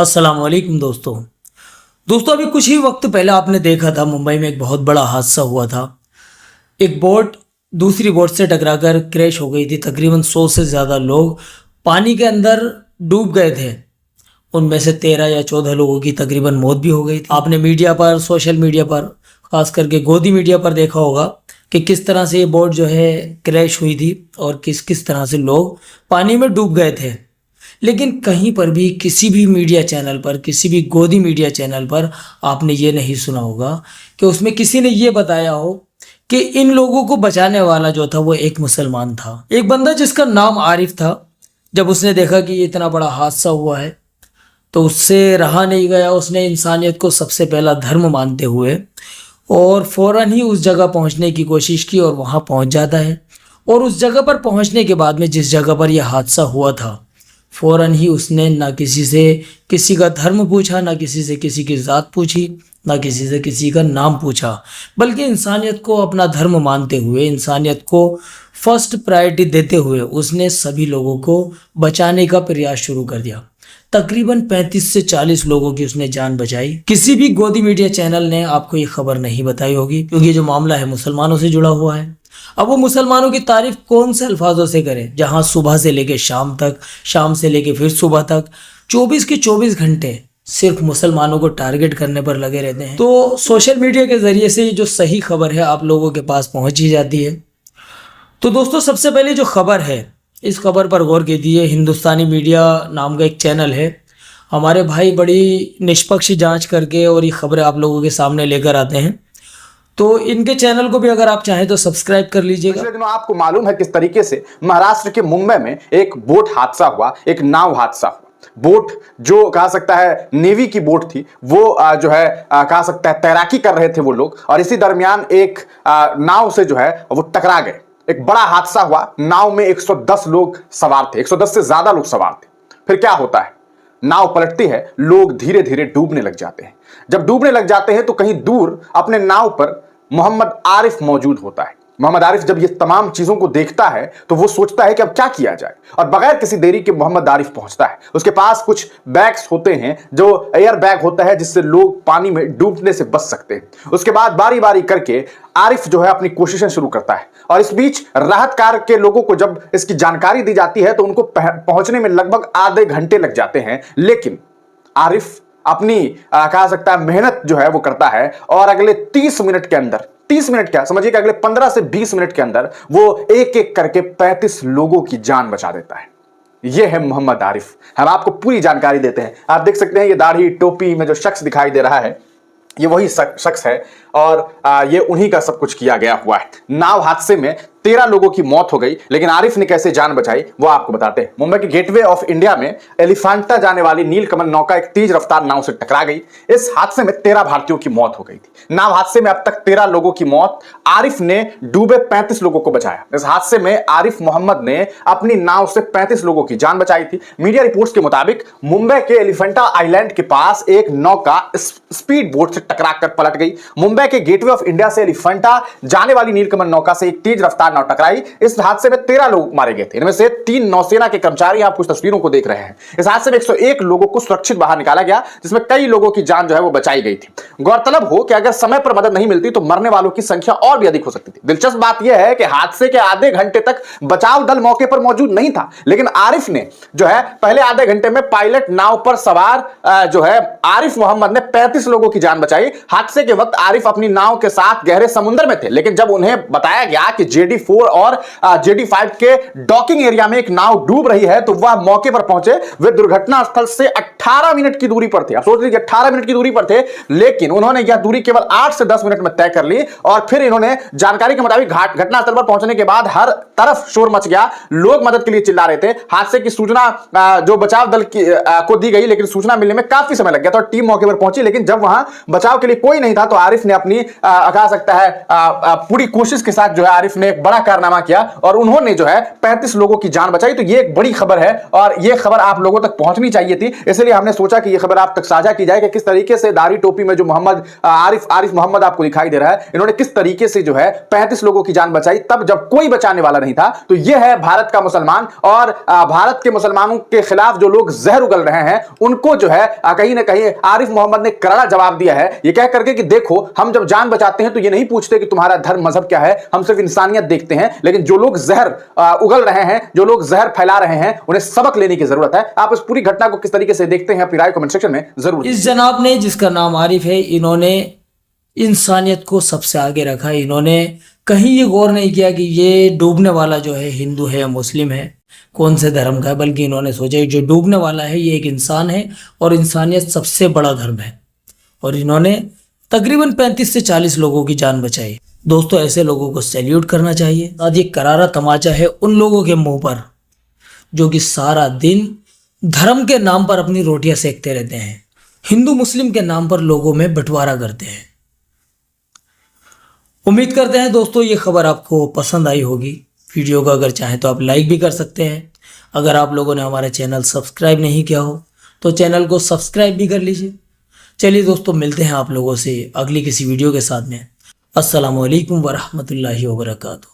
अस्सलाम वालेकुम दोस्तों। अभी कुछ ही वक्त पहले आपने देखा था मुंबई में एक बहुत बड़ा हादसा हुआ था। एक बोट दूसरी बोट से टकराकर क्रैश हो गई थी। तकरीबन 100 से ज़्यादा लोग पानी के अंदर डूब गए थे। उनमें से 13 या 14 लोगों की तकरीबन मौत भी हो गई थी। आपने मीडिया पर, सोशल मीडिया पर, खास करके गोदी मीडिया पर देखा होगा कि किस तरह से ये बोट जो है क्रैश हुई थी और किस किस तरह से लोग पानी में डूब गए थे। लेकिन कहीं पर भी किसी भी मीडिया चैनल पर, किसी भी गोदी मीडिया चैनल पर आपने ये नहीं सुना होगा कि उसमें किसी ने ये बताया हो कि इन लोगों को बचाने वाला जो था वो एक मुसलमान था, एक बंदा जिसका नाम आरिफ था। जब उसने देखा कि ये इतना बड़ा हादसा हुआ है तो उससे रहा नहीं गया। उसने इंसानियत को सबसे पहला धर्म मानते हुए और फौरन ही उस जगह पहुंचने की कोशिश की और वहां पहुंच जाता है। और उस जगह पर पहुंचने के बाद में जिस जगह पर यह हादसा हुआ था, फौरन ही उसने ना किसी से किसी का धर्म पूछा, ना किसी से किसी की ज़ात पूछी, ना किसी से किसी का नाम पूछा, बल्कि इंसानियत को अपना धर्म मानते हुए, इंसानियत को फर्स्ट प्रायोरिटी देते हुए उसने सभी लोगों को बचाने का प्रयास शुरू कर दिया। तकरीबन 35 से 40 लोगों की उसने जान बचाई। किसी भी गोदी मीडिया चैनल ने आपको ये खबर नहीं बताई होगी, क्योंकि ये जो मामला है मुसलमानों से जुड़ा हुआ है। अब वो मुसलमानों की तारीफ कौन से अल्फाजों से करें, जहां सुबह से लेके शाम तक, शाम से लेके फिर सुबह तक 24 के 24 घंटे सिर्फ मुसलमानों को टारगेट करने पर लगे रहते हैं। तो सोशल मीडिया के जरिए से ये जो सही खबर है आप लोगों के पास पहुंच ही जाती है। तो दोस्तों, सबसे पहले जो खबर है, इस खबर पर गौर कीजिए। हिंदुस्तानी मीडिया नाम का एक चैनल है, हमारे भाई बड़ी निष्पक्ष जांच करके और ये खबरें आप लोगों के सामने लेकर आते हैं। तो इनके चैनल को भी अगर आप चाहें तो सब्सक्राइब कर लीजिएगा। पिछले दिनों आपको मालूम है किस तरीके से महाराष्ट्र के मुंबई में एक बोट हादसा हुआ, एक नाव हादसा हुआ। बोट जो कहा सकता है नेवी की बोट थी, वो जो है कहा सकता है तैराकी कर रहे थे वो लोग, और इसी दरमियान एक नाव से जो है वो टकरा गए। एक बड़ा हादसा हुआ। नाव में 110 लोग सवार थे, 110 से ज्यादा लोग सवार थे। फिर क्या होता है, नाव पलटती है, लोग धीरे धीरे डूबने लग जाते हैं। जब डूबने लग जाते हैं तो कहीं दूर अपने नाव पर मोहम्मद आरिफ मौजूद होता है। मोहम्मद आरिफ जब ये तमाम चीजों को देखता है तो वो सोचता है कि अब क्या किया जाए, और बगैर किसी देरी के मोहम्मद आरिफ पहुंचता है। उसके पास कुछ बैग्स होते हैं जो एयर बैग होता है, जिससे लोग पानी में डूबने से बच सकते हैं। उसके बाद बारी बारी करके आरिफ जो है अपनी कोशिशें शुरू करता है, और इस बीच राहत कार्य के लोगों को जब इसकी जानकारी दी जाती है तो उनको पहुंचने में लगभग आधे घंटे लग जाते हैं। लेकिन आरिफ अपनी कहा सकता है मेहनत जो है वो करता है, और अगले 30 मिनट के अंदर, 30 मिनट क्या समझिए कि अगले 15 से 20 मिनट के अंदर वो एक एक करके 35 लोगों की जान बचा देता है। ये है मोहम्मद आरिफ। हम आपको पूरी जानकारी देते हैं। आप देख सकते हैं ये दाढ़ी टोपी में जो शख्स दिखाई दे रहा है, ये वही शख्स है, और ये उन्हीं का सब कुछ किया गया हुआ है। नाव हादसे में 13 लोगों की मौत हो गई, लेकिन आरिफ ने कैसे जान बचाई वो आपको बताते हैं। मुंबई के गेटवे ऑफ इंडिया में एलिफेंटा जाने वाली नीलकमल नौका एक तेज रफ्तार नाव से टकरा गई। इस हादसे में 13 भारतीयों की मौत हो गई थी। नाव हादसे में अब तक 13 लोगों की मौत। आरिफ ने डूबे 35 लोगों को बचाया। इस हादसे में आरिफ मोहम्मद ने अपनी नाव से 35 लोगों की जान बचाई थी। मीडिया रिपोर्ट्स के मुताबिक मुंबई के एलिफेंटा आइलैंड के पास एक नौका स्पीड बोट से टकराकर पलट गई। मुंबई के गेटवे ऑफ इंडिया से एलिफेंटा जाने वाली नीलकमल नौका से एक तेज रफ्तार नाव टकराई। इस हादसे में 13 लोग मारे गए थे। इनमें से 3 नौसेना के कर्मचारी, आप कुछ तस्वीरों को देख रहे हैं। इस हादसे में 101 लोगों को सुरक्षित बाहर निकाला गया, जिसमें कई लोगों की जान जो है वो बचाई गई थी। गौरतलब हो कि अगर समय पर मदद नहीं मिलती तो मरने वालों की संख्या और भी अधिक हो सकती थी। दिलचस्प बात यह है कि हादसे के आधे घंटे तक बचाव दल मौके पर मौजूद नहीं था, लेकिन आरिफ ने जो है पहले आधे घंटे में पायलट नाव पर सवार जो है आरिफ मोहम्मद ने 35 लोगों की जान बचाई। हादसे के वक्त आरिफ अपनी नाव के साथ गहरे समुद्र में थे, लेकिन जब उन्हें बताया गया कि JD4 और JD5 के डॉकिंग एरिया में एक नाव डूब रही है तो वह मौके पर पहुंचे। वे दुर्घटना स्थल से 18 मिनट की दूरी पर थे। आप सोच लीजिए 18 मिनट की दूरी पर थे, लेकिन उन्होंने यह दूरी केवल 8 से 10 मिनट में तय कर ली। और फिर इन्होंने जानकारी के मुताबिक घटनास्थल पर पहुंचने के बाद हर तरफ शोर मच गया, लोग मदद के लिए चिल्ला रहे थे। हादसे की सूचना जो बचाव दल को दी गई, लेकिन सूचना मिलने में काफी समय लग गया था। टीम मौके पर पहुंची, लेकिन जब वहां बचाव के लिए कोई नहीं था तो आरिफ ने अपनी कहा सकता है पूरी कोशिश के साथ जो है आरिफ ने एक बड़ा कारनामा किया और उन्होंने जो है 35 लोगों की जान बचाई। तो ये एक बड़ी खबर है और ये खबर आप लोगों तक पहुंचनी चाहिए थी, इसलिए इसलिए हमने सोचा कि ये खबर आप तक साझा की जाए कि किस तरीके से दाढ़ी टोपी में जो मोहम्मद आरिफ मोहम्मद आपको दिखाई दे रहा है, इन्होंने किस तरीके से जो है 35 लोगों की जान बचाई, तब जब कोई बचाने वाला नहीं था। तो यह है भारत का मुसलमान, और भारत के मुसलमानों के खिलाफ जो लोग जहर उगल रहे हैं उनको जो है कहीं ना कहीं आरिफ मोहम्मद ने करारा जवाब दिया है, ये कह करके कि देखो हम जब जान बचाते हैं तो ये नहीं पूछते कि तुम्हारा धर्म मजहब क्या है, हम सिर्फ इंसानियत देखते हैं। लेकिन जो लोग जहर उगल रहे हैं, जो लोग जहर फैला रहे हैं, उन्हें सबक लेने की जरूरत है। आप इस पूरी घटना को किस तरीके से देखते हैं, अपनी राय कमेंट सेक्शन में जरूर। इस जनाब ने, जिसका नाम आरिफ है, इन्होंने इंसानियत को सबसे आगे रखा। इन्होंने कहीं ये गौर नहीं किया कि ये डूबने वाला जो है हिंदू है या मुस्लिम है, कौन से धर्म का है, बल्कि इन्होंने सोचा जो डूबने वाला है ये एक इंसान है और इंसानियत सबसे बड़ा धर्म है। और इन्होंने तकरीबन 35 से 40 लोगों की जान बचाई। दोस्तों, ऐसे लोगों को सैल्यूट करना चाहिए। आज ये करारा तमाचा है उन लोगों के मुंह पर जो कि सारा दिन धर्म के नाम पर अपनी रोटियां सेकते रहते हैं, हिंदू मुस्लिम के नाम पर लोगों में बंटवारा करते हैं। उम्मीद करते हैं दोस्तों ये खबर आपको पसंद आई होगी। वीडियो को अगर चाहें तो आप लाइक भी कर सकते हैं। अगर आप लोगों ने हमारा चैनल सब्सक्राइब नहीं किया हो तो चैनल को सब्सक्राइब भी कर लीजिए। चलिए दोस्तों, मिलते हैं आप लोगों से अगली किसी वीडियो के साथ में। अस्सलामु अलैकुम वरहमतुल्लाहि वबरकातुहू।